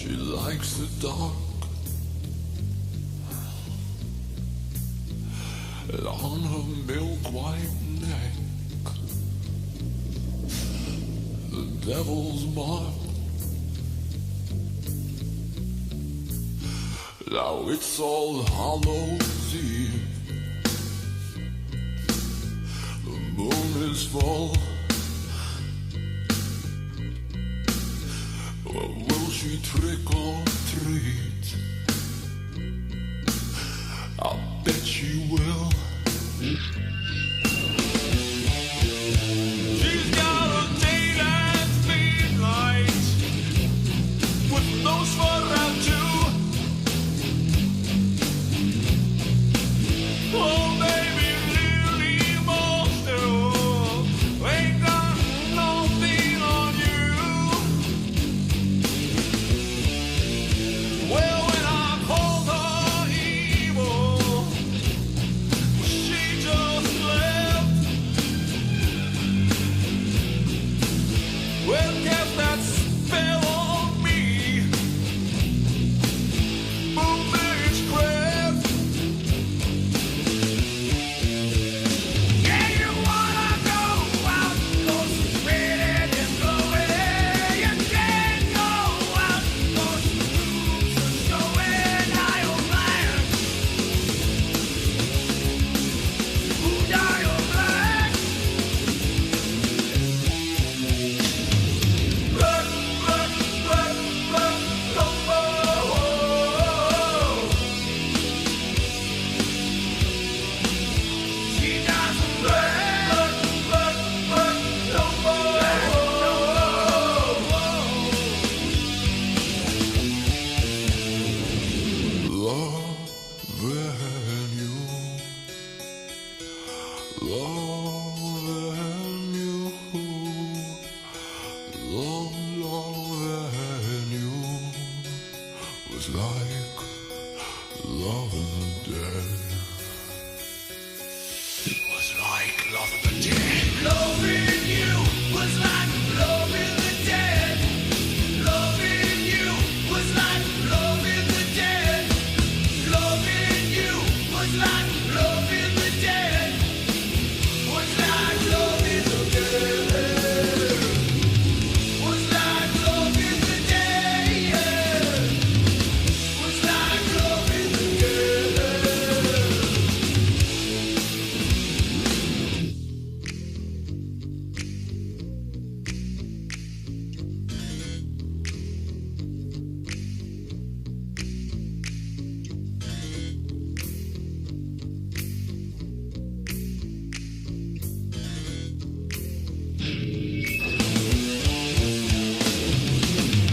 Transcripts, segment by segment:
She likes the dark and on her milk white neck the devil's mark. Now it's All Hallows Eve. The moon is full. Well, will she trick or treat? I'll bet she will. She's got a daylight midnight with nose for out too. Oh baby, really monster, ain't got nothing on you. Well, when I called her evil, she just left. Well, cast that spell on me. Boom, witchcraft. Yeah, you wanna go out, 'cause it's raining and blowing. You can't go out, 'cause the rules are showing. I don't mind. Who die or black? Black, black, black, black, number. She doesn't black, black, black, number. Loving you, loving you, loving you was like loving the dead. It was like loving the dead. Loving you was like loving the dead. Loving you was like loving the dead. Loving you was like loving the dead. Was like loving the dead. Was like loving the dead. Was like loving the dead.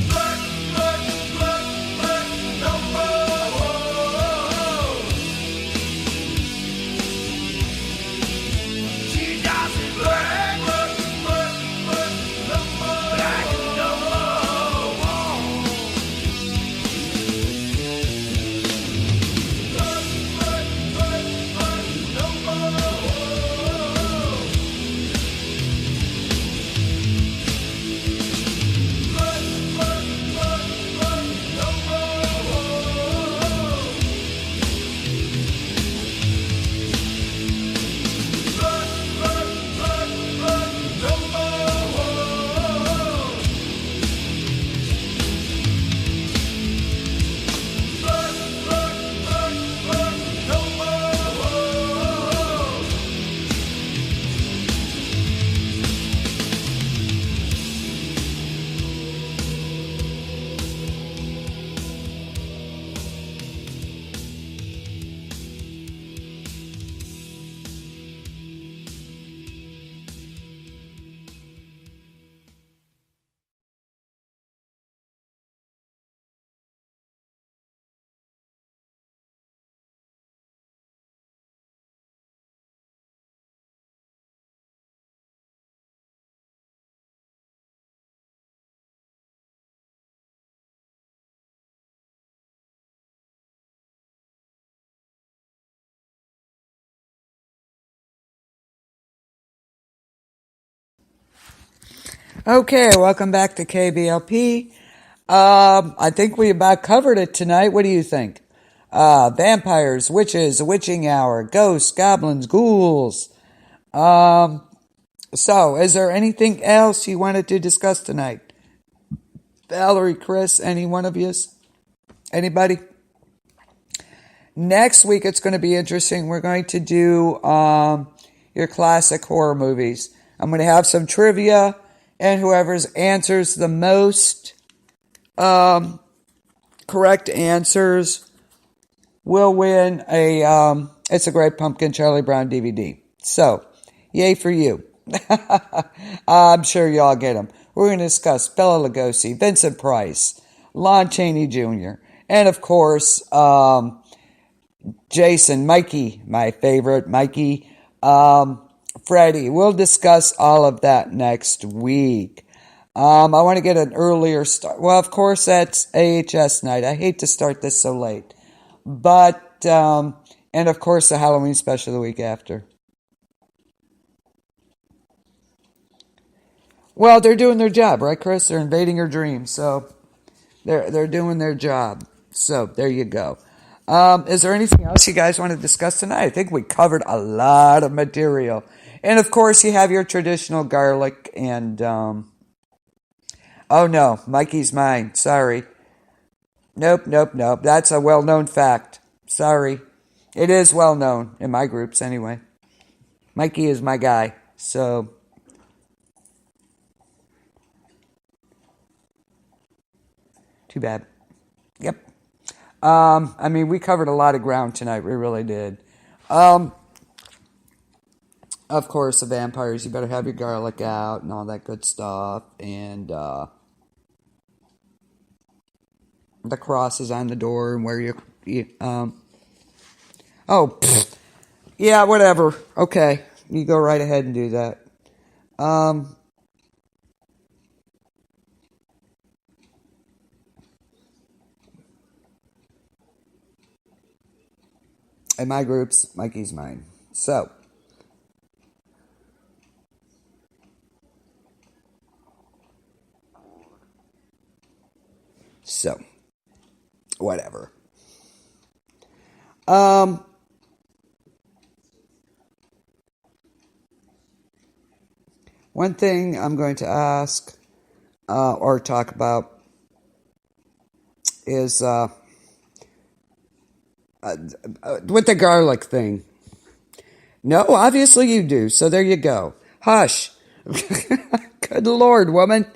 Black, black, black, black, number. She doesn't black, black, black, black, number. Black number. Black, black, black, black, number. Black, black, black, black, number. Black, black, black, black, number. Black, black, black, black, number. Okay, welcome back to KBLP. I think we about covered it tonight. What do you think? Vampires, witches, witching hour, ghosts, goblins, ghouls. Um, so, is there anything else you wanted to discuss tonight? Valerie, Chris, any one of yous? Anybody? Next week, it's going to be interesting. We're going to do your classic horror movies. I'm going to have some trivia, and whoever's answers the most correct answers will win a It's a Great Pumpkin Charlie Brown DVD. So, yay for you. I'm sure y'all get them. We're going to discuss Bela Lugosi, Vincent Price, Lon Chaney Jr., and of course, Jason, Mikey, my favorite, Mikey, Freddie. We'll discuss all of that next week. I want to get an earlier start. Well, of course, that's AHS night. I hate to start this so late. But, and of course, the Halloween special the week after. Well, they're doing their job, right, Chris? They're invading your dreams, so they're doing their job. So there you go. Is there anything else you guys want to discuss tonight? I think we covered a lot of material, and of course, you have your traditional garlic and oh no, Mikey's mine. Sorry. Nope, nope, nope. That's a well-known fact. Sorry. It is well-known in my groups anyway. Mikey is my guy. So, too bad. Yep. I mean, we covered a lot of ground tonight. We really did. Of course, the vampires, you better have your garlic out and all that good stuff. And, the cross is on the door and where oh, pfft. Yeah, whatever. Okay. You go right ahead and do that. Um, in my groups, Mikey's mine. So, whatever. Um, One thing I'm going to ask or talk about is with the garlic thing. No, obviously you do. So there you go. Hush. Good Lord, woman.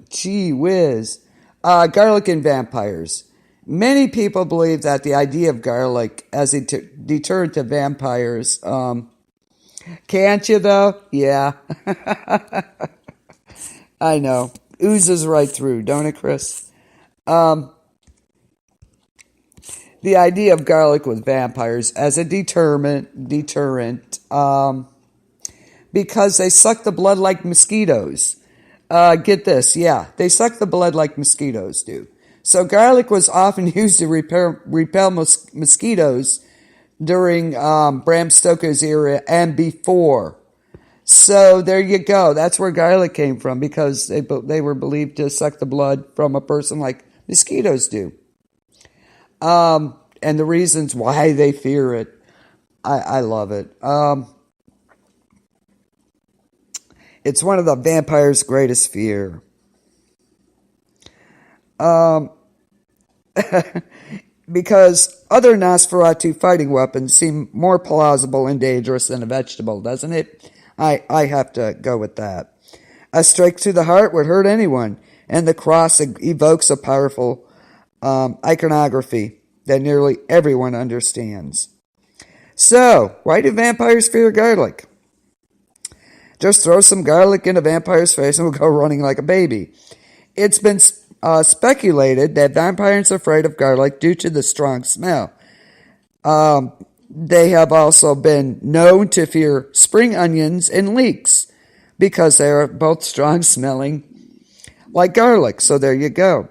Gee whiz. Garlic and vampires. Many people believe that the idea of garlic as a deterrent to vampires. Can't you, though? Yeah. I know. Oozes right through, don't it, Chris? The idea of garlic with vampires as a deterrent, because they suck the blood like mosquitoes. Get this, yeah, they suck the blood like mosquitoes do. So garlic was often used to repel mosquitoes during Bram Stoker's era and before. So there you go. That's where garlic came from, because they were believed to suck the blood from a person like mosquitoes do. And the reasons why they fear it, I love it. It's one of the vampire's greatest fear. Because other Nosferatu fighting weapons seem more plausible and dangerous than a vegetable, doesn't it? I have to go with that. A strike to the heart would hurt anyone, and the cross evokes a powerful iconography that nearly everyone understands. So, why do vampires fear garlic? Just throw some garlic in a vampire's face and we'll go running like a baby. It's been speculated that vampires are afraid of garlic due to the strong smell. They have also been known to fear spring onions and leeks because they are both strong smelling like garlic. So there you go.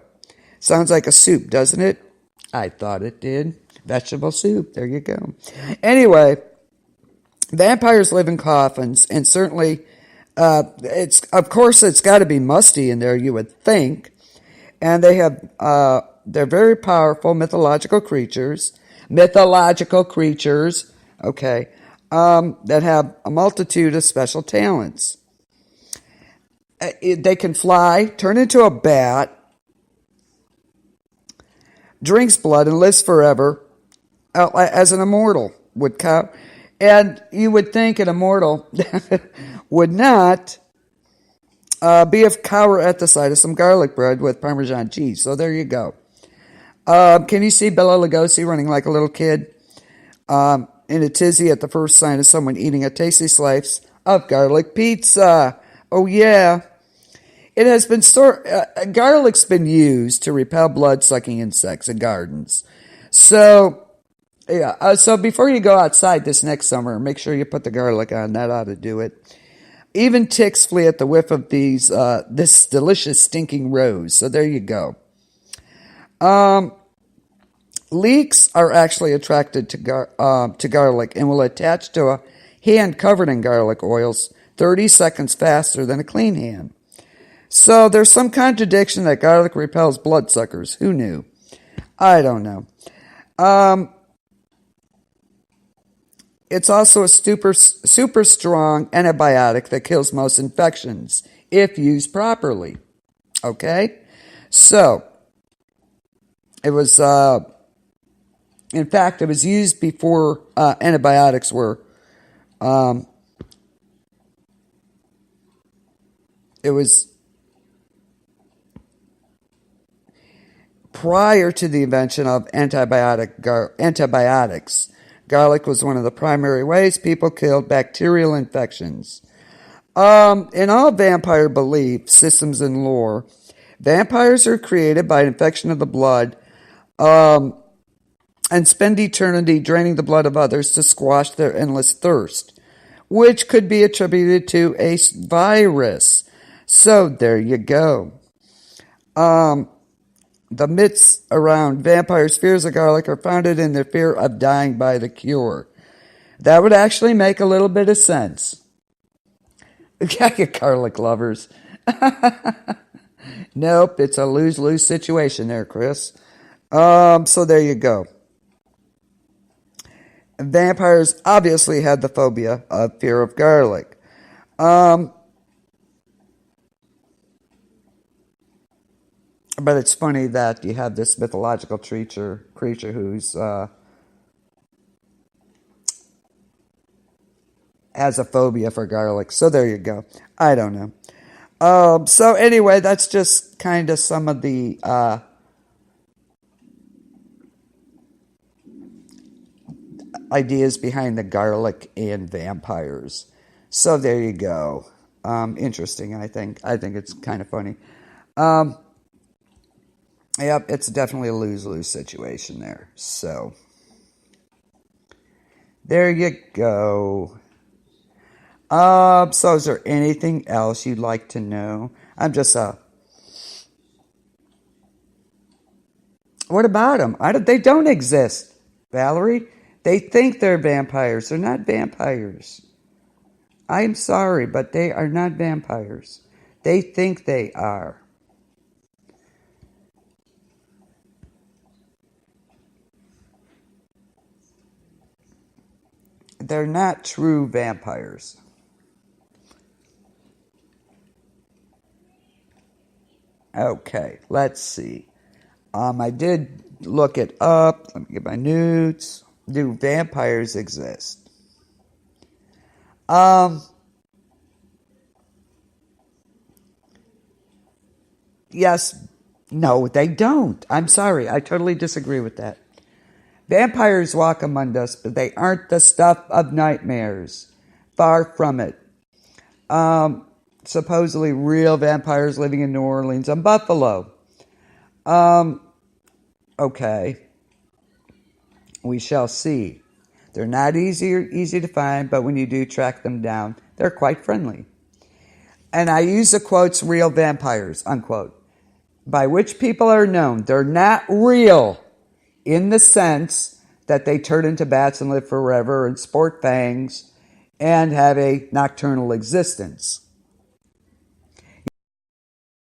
Sounds like a soup, doesn't it? I thought it did. Vegetable soup. There you go. Anyway, vampires live in coffins, and certainly It's of course it's got to be musty in there, you would think, and they're very powerful mythological creatures. Mythological creatures, okay, that have a multitude of special talents. They can fly, turn into a bat, drinks blood, and lives forever as an immortal would count. And you would think an immortal would not be a cower at the sight of some garlic bread with Parmesan cheese. So there you go. Can you see Bela Lugosi running like a little kid in a tizzy at the first sign of someone eating a tasty slice of garlic pizza? Oh, yeah. It has been garlic's been used to repel blood-sucking insects in gardens. So, yeah. So before you go outside this next summer, make sure you put the garlic on. That ought to do it. Even ticks flee at the whiff of this delicious stinking rose. So there you go. Leeks are actually attracted to garlic and will attach to a hand covered in garlic oils 30 seconds faster than a clean hand. So there's some contradiction that garlic repels bloodsuckers. Who knew? I don't know. It's also a super strong antibiotic that kills most infections if used properly. Okay? So, it was, in fact, it was used before antibiotics were, it was prior to the invention of antibiotics. Garlic was one of the primary ways people killed bacterial infections. In all vampire belief systems and lore, vampires are created by infection of the blood and spend eternity draining the blood of others to squash their endless thirst, which could be attributed to a virus. So there you go. The myths around vampires' fears of garlic are founded in their fear of dying by the cure. That would actually make a little bit of sense. Garlic lovers. Nope, it's a lose-lose situation there, Chris. So there you go. Vampires obviously had the phobia of fear of garlic. But it's funny that you have this mythological creature who's has a phobia for garlic. So there you go. I don't know. So anyway, that's just kind of some of the ideas behind the garlic and vampires. So there you go. Interesting, I think. I think it's kind of funny. Yep, it's definitely a lose-lose situation there. So, there you go. So is there anything else you'd like to know? I'm just, what about them? They don't exist, Valerie. They think they're vampires. They're not vampires. I'm sorry, but they are not vampires. They think they are. They're not true vampires. Okay, let's see. I did look it up. Let me get my notes. Do vampires exist? Yes. No, they don't. I'm sorry. I totally disagree with that. Vampires walk among us, but they aren't the stuff of nightmares. Far from it. Supposedly real vampires living in New Orleans and Buffalo. Okay. We shall see. They're not easy to find, but when you do track them down, they're quite friendly. And I use the quotes, real vampires, unquote, by which people are known. They're not real in the sense that they turn into bats and live forever and sport fangs and have a nocturnal existence.